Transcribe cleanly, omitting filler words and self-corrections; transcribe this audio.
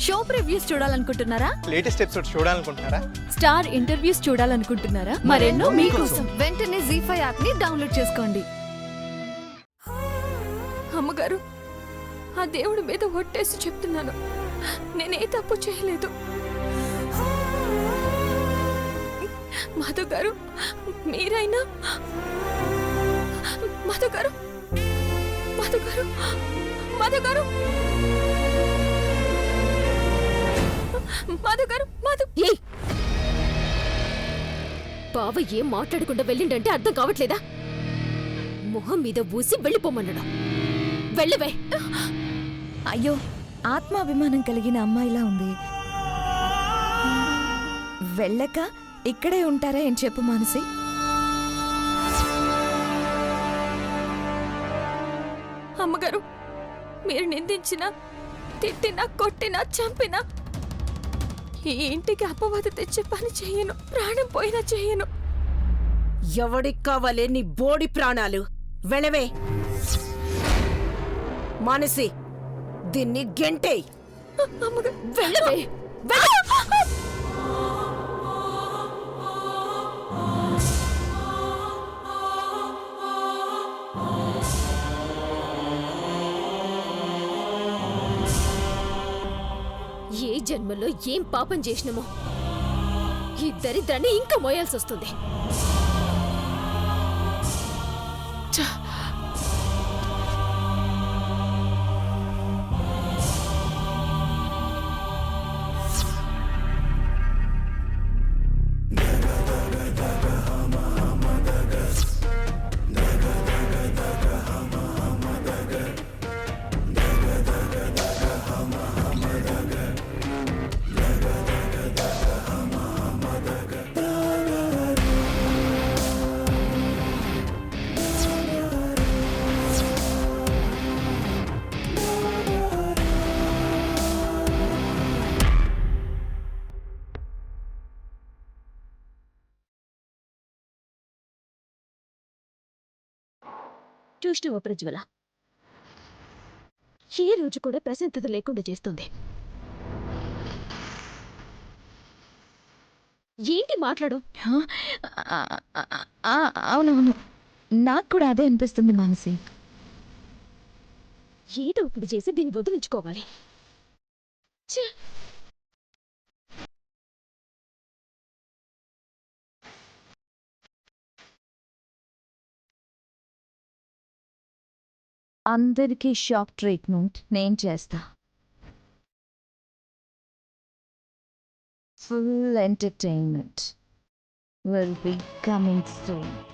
Show previews చూడాలనుకుంటున్నారా? Latest episode చూడాలనుకుంటున్నారా? Star interviews చూడాలనుకుంటున్నారా? మరెన్నో మీకోసం వెంటనే ZEE5 యాప్ ని డౌన్లోడ్ చేసుకోండి. అమ్మగారు, ఆ దేవుడి మీద ఒట్టేసి చెప్తున్నాను, నేనే తప్పు చేయలేదు. మధు గారు, మీరైనా మధు గారు, మధు గారు, మధు గారు, మధు గారు, మధు. ఏయ్, బావ ఏం మాట్లాడకుండా వెళ్ళిండంటే అర్థం కావట్లేదా? మొహం మీద ఊసి వెళ్ళిపోమన్నాడు. వెళ్ళవే. అయ్యో, ఆత్మాభిమానం కలిగిన అమ్మాయిలా ఉంది. వెళ్ళక ఇక్కడే ఉంటారా ఏం చెప్పు మానసి. అమ్మగారు, మీరు నిందించినా, తిట్టినా, కొట్టినా, చంపినా ఈ ఇంటికి అపవాద తెచ్చే పని చెయ్యను. ప్రాణం పోయినా చెయ్యను. ఎవడికి కావాలే నీ బోడి ప్రాణాలు? వెళ్ళవే మానసి, దీన్ని గెంటేయ్. అమ్మగారు, వెళ్ళవే. ఏ జన్మలో ఏం పాపం చేసినామో ఈ దరిద్రాన్ని ఇంకా మోయాల్సి వస్తుంది. చూసినవా ప్రజ్వల, ఏ రోజు కూడా ప్రశాంతత లేకుండా చేస్తుంది. ఏంటి మాట్లాడు? అవునవును, నాకు కూడా అదే అనిపిస్తుంది మానసి. ఏదో ఇప్పుడు చేసి దీన్ని వదిలించుకోవాలి. ఛే! అందరికీ షాక్ ట్రీట్మెంట్ నేను చేస్తా. Full entertainment will be coming soon.